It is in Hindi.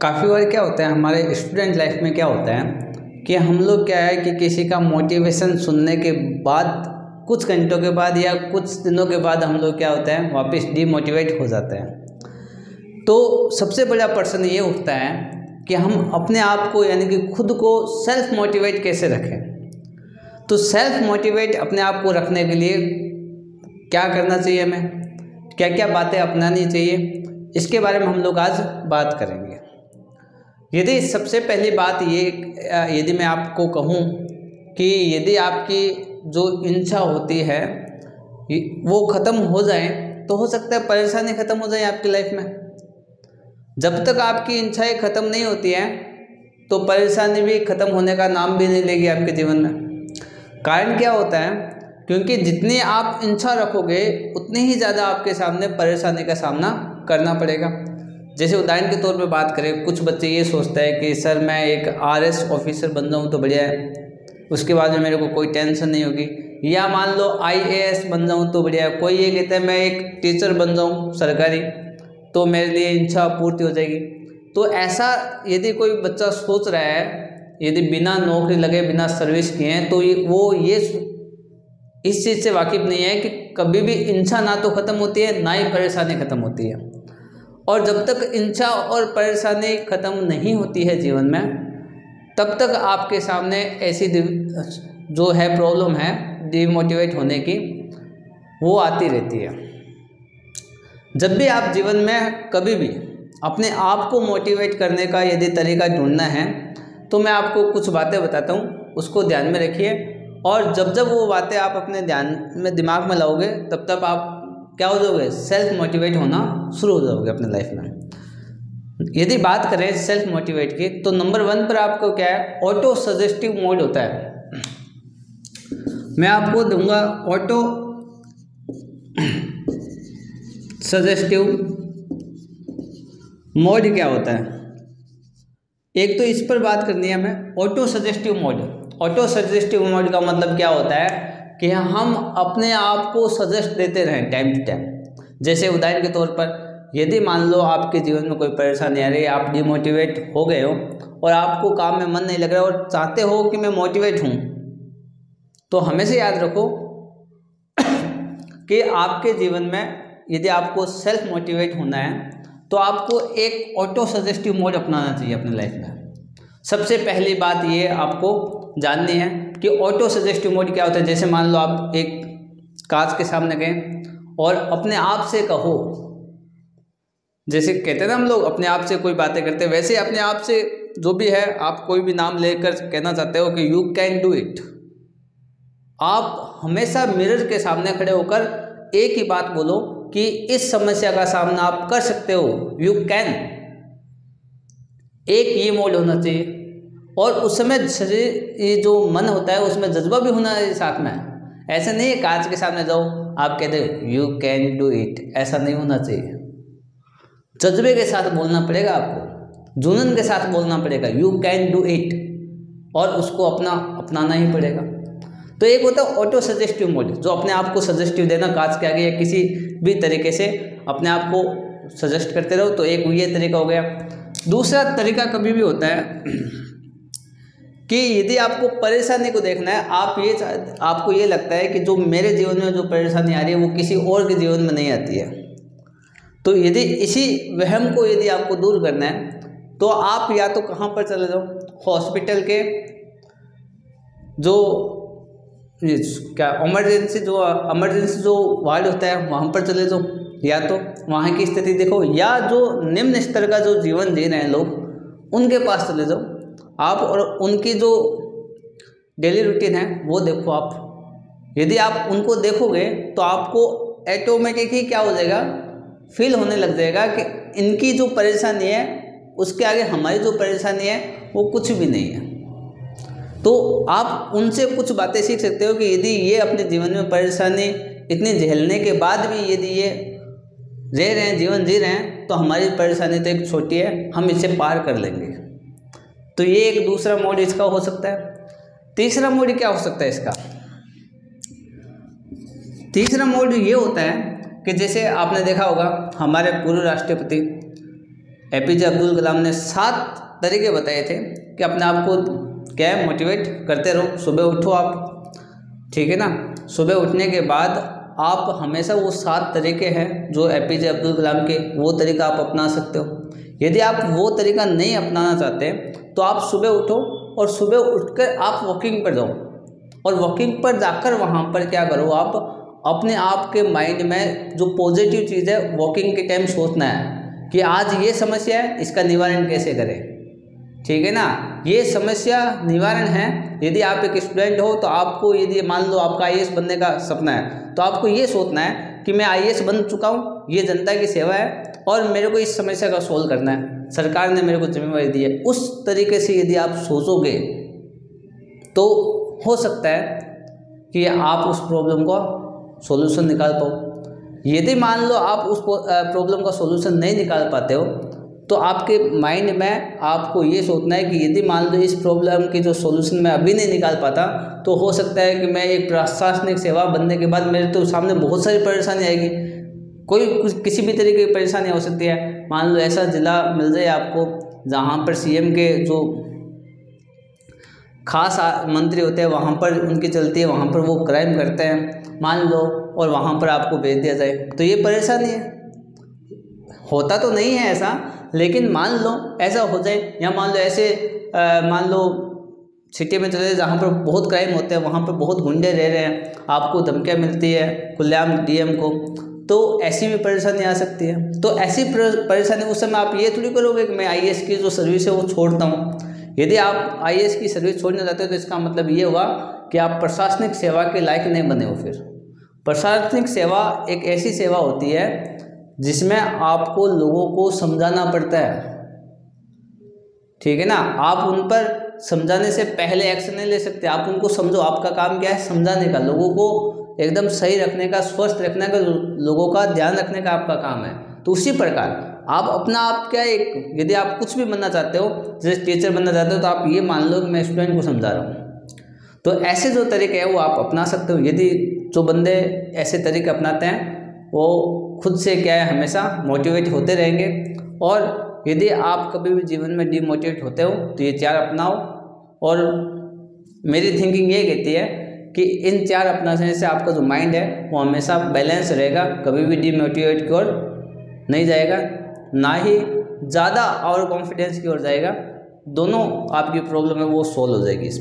काफ़ी बार क्या होता है हमारे स्टूडेंट लाइफ में, क्या होता है कि हम लोग क्या है कि किसी का मोटिवेशन सुनने के बाद कुछ घंटों के बाद या कुछ दिनों के बाद हम लोग क्या होता है वापस डीमोटिवेट हो जाते हैं। तो सबसे बड़ा प्रश्न ये उठता है कि हम अपने आप को यानी कि खुद को सेल्फ मोटिवेट कैसे रखें। तो सेल्फ मोटिवेट अपने आप को रखने के लिए क्या करना चाहिए, हमें क्या क्या बातें अपनानी चाहिए, इसके बारे में हम लोग आज बात करेंगे। यदि सबसे पहली बात ये, यदि मैं आपको कहूँ कि यदि आपकी जो इच्छा होती है वो ख़त्म हो जाए तो हो सकता है परेशानी ख़त्म हो जाए आपकी लाइफ में। जब तक आपकी इच्छाएं ख़त्म नहीं होती हैं तो परेशानी भी ख़त्म होने का नाम भी नहीं लेगी आपके जीवन में। कारण क्या होता है, क्योंकि जितनी आप इच्छा रखोगे उतनी ही ज़्यादा आपके सामने परेशानी का सामना करना पड़ेगा। जैसे उदाहरण के तौर पे बात करें, कुछ बच्चे ये सोचते हैं कि सर मैं एक RS ऑफिसर बन जाऊँ तो बढ़िया है, उसके बाद में मेरे को कोई टेंशन नहीं होगी। या मान लो IAS बन जाऊँ तो बढ़िया है। कोई ये कहता है मैं एक टीचर बन जाऊँ सरकारी तो मेरे लिए इच्छा पूर्ति हो जाएगी। तो ऐसा यदि कोई बच्चा सोच रहा है, यदि बिना नौकरी लगे बिना सर्विस किए हैं, तो वो ये इस चीज़ से वाकिफ़ नहीं है कि कभी भी इच्छा ना तो ख़त्म होती है ना ही परेशानी ख़त्म होती है। और जब तक इच्छा और परेशानी ख़त्म नहीं होती है जीवन में, तब तक आपके सामने ऐसी जो है प्रॉब्लम है डीमोटिवेट होने की, वो आती रहती है। जब भी आप जीवन में कभी भी अपने आप को मोटिवेट करने का यदि तरीका ढूंढना है तो मैं आपको कुछ बातें बताता हूँ, उसको ध्यान में रखिए। और जब जब वो बातें आप अपने ध्यान में दिमाग में लाओगे तब तब आप क्या हो जाओगे, सेल्फ मोटिवेट होना शुरू हो जाओगे अपने लाइफ में। यदि बात करें सेल्फ मोटिवेट की तो नंबर 1 पर आपको क्या है, ऑटो सजेस्टिव मोड होता है। मैं आपको दूंगा ऑटो सजेस्टिव मोड क्या होता है। एक तो इस पर बात करनी है हमें, auto suggestive mode. Auto suggestive mode का मतलब क्या होता है कि हम अपने आप को सजेस्ट देते रहें टाइम टू टाइम। जैसे उदाहरण के तौर पर, यदि मान लो आपके जीवन में कोई परेशानी आ रही है, आप डिमोटिवेट हो गए हो और आपको काम में मन नहीं लग रहा और चाहते हो कि मैं मोटिवेट हूँ, तो हमेशा याद रखो कि आपके जीवन में यदि आपको सेल्फ मोटिवेट होना है तो आपको एक ऑटो सजेस्टिव मोड अपनाना चाहिए अपनी लाइफ में। सबसे पहली बात ये आपको जाननी है कि ऑटो सजेस्टिव मोड क्या होता है। जैसे मान लो आप एक कांच के सामने गए और अपने आप से कहो, जैसे कहते हैं ना हम लोग अपने आप से कोई बातें करते हैं, वैसे अपने आप से जो भी है आप कोई भी नाम लेकर कहना चाहते हो कि यू कैन डू इट। आप हमेशा मिरर के सामने खड़े होकर एक ही बात बोलो कि इस समस्या का सामना आप कर सकते हो, यू कैन। एक ये मोड होना चाहिए। और उस समय ये जो मन होता है उसमें जज्बा भी होना है साथ में। ऐसे नहीं है कांच के सामने जाओ आप कहते हो यू कैन डू इट, ऐसा नहीं होना चाहिए। जज्बे के साथ बोलना पड़ेगा आपको, जुनून के साथ बोलना पड़ेगा, यू कैन डू इट, और उसको अपनाना ही पड़ेगा। तो एक होता है ऑटो सजेस्टिव मोड, जो अपने आप को सजेस्टिव देना, कांच के आगे या किसी भी तरीके से अपने आप को सजेस्ट करते रहो, तो एक ये तरीका हो गया। दूसरा तरीका कभी भी होता है कि यदि आपको परेशानी को देखना है, आपको ये लगता है कि जो मेरे जीवन में जो परेशानी आ रही है वो किसी और के जीवन में नहीं आती है, तो यदि इसी वहम को यदि आपको दूर करना है तो आप या तो कहाँ पर चले जाओ, हॉस्पिटल के जो क्या इमरजेंसी जो वार्ड होता है वहाँ पर चले जाओ, या तो वहाँ की स्थिति देखो, या जो निम्न स्तर का जो जीवन जी रहे हैं लोग उनके पास चले जाओ आप, और उनकी जो डेली रूटीन है वो देखो आप। यदि आप उनको देखोगे तो आपको ऑटोमेटिक ही क्या हो जाएगा, फील होने लग जाएगा कि इनकी जो परेशानी है उसके आगे हमारी जो परेशानी है वो कुछ भी नहीं है। तो आप उनसे कुछ बातें सीख सकते हो कि यदि ये अपने जीवन में परेशानी इतनी झेलने के बाद भी यदि ये रह रहे हैं, जीवन जी रहे हैं, तो हमारी परेशानी तो एक छोटी है, हम इसे पार कर लेंगे। तो ये एक दूसरा मोड इसका हो सकता है। तीसरा मोड क्या हो सकता है इसका? तीसरा मोड ये होता है कि जैसे आपने देखा होगा हमारे पूर्व राष्ट्रपति APJ अब्दुल कलाम ने 7 तरीके बताए थे कि अपने आप को क्या है मोटिवेट करते रहो। सुबह उठो आप, ठीक है ना। सुबह उठने के बाद आप हमेशा वो 7 तरीके हैं जो APJ अब्दुल कलाम के, वो तरीका आप अपना सकते हो। यदि आप वो तरीका नहीं अपनाना चाहते तो आप सुबह उठो और सुबह उठकर आप वॉकिंग पर जाओ, और वॉकिंग पर जाकर वहाँ पर क्या करो, आप अपने आप के माइंड में जो पॉजिटिव चीज़ है वॉकिंग के टाइम सोचना है कि आज ये समस्या है, इसका निवारण कैसे करें, ठीक है ना। ये समस्या निवारण है। यदि आप एक स्टूडेंट हो तो आपको, यदि मान लो आपका IAS बनने का सपना है, तो आपको ये सोचना है कि मैं IAS बन चुका हूँ, ये जनता की सेवा है और मेरे को इस समस्या का सोल्व करना है, सरकार ने मेरे को जिम्मेवारी दी है। उस तरीके से यदि आप सोचोगे तो हो सकता है कि आप उस प्रॉब्लम का सॉल्यूशन निकाल पाओ। यदि मान लो आप उस प्रॉब्लम का सॉल्यूशन नहीं निकाल पाते हो तो आपके माइंड में आपको ये सोचना है कि यदि मान लो इस प्रॉब्लम की जो सॉल्यूशन मैं अभी नहीं निकाल पाता तो हो सकता है कि मैं एक प्रशासनिक सेवा बनने के बाद मेरे तो सामने बहुत सारी परेशानी आएगी। किसी भी तरीके की परेशानी हो सकती है। मान लो ऐसा ज़िला मिल जाए आपको जहाँ पर CM के जो खास मंत्री होते हैं वहाँ पर उनकी चलती है, वहाँ पर वो क्राइम करते हैं मान लो, और वहाँ पर आपको भेज दिया जाए, तो ये परेशानी है। होता तो नहीं है ऐसा, लेकिन मान लो ऐसा हो जाए, या मान लो ऐसे मान लो सिटी में चले जहाँ पर बहुत क्राइम होते हैं, वहाँ पर बहुत गुंडे रह रहे हैं, आपको धमकियाँ मिलती है खुलेआम DM को, तो ऐसी भी परेशानी आ सकती है। तो ऐसी परेशानी उस समय आप ये थोड़ी करोगे कि मैं IAS की जो सर्विस है वो छोड़ता हूँ। यदि आप IAS की सर्विस छोड़ना चाहते हो तो इसका मतलब ये हुआ कि आप प्रशासनिक सेवा के लायक नहीं बने हो। फिर प्रशासनिक सेवा एक ऐसी सेवा होती है जिसमें आपको लोगों को समझाना पड़ता है, ठीक है ना। आप उन पर समझाने से पहले एक्शन नहीं ले सकते, आप उनको समझो। आपका काम क्या है, समझाने का, लोगों को एकदम सही रखने का, स्वस्थ रखने का, लोगों का ध्यान रखने का आपका काम है। तो उसी प्रकार आप अपना आप क्या एक, यदि आप कुछ भी बनना चाहते हो, जैसे टीचर बनना चाहते हो, तो आप ये मान लो कि मैं स्टूडेंट को समझा रहा हूँ। तो ऐसे जो तरीके हैं वो आप अपना सकते हो। यदि जो बंदे ऐसे तरीके अपनाते हैं वो खुद से क्या है हमेशा मोटिवेट होते रहेंगे। और यदि आप कभी भी जीवन में डिमोटिवेट होते हो तो ये 4 अपनाओ। और मेरी थिंकिंग ये कहती है कि इन 4 अपनाने से आपका जो माइंड है वो हमेशा बैलेंस रहेगा, कभी भी डिमोटिवेट की ओर नहीं जाएगा, ना ही ज़्यादा और कॉन्फिडेंस की ओर जाएगा। दोनों आपकी प्रॉब्लम है वो सॉल्व हो जाएगी इसमें।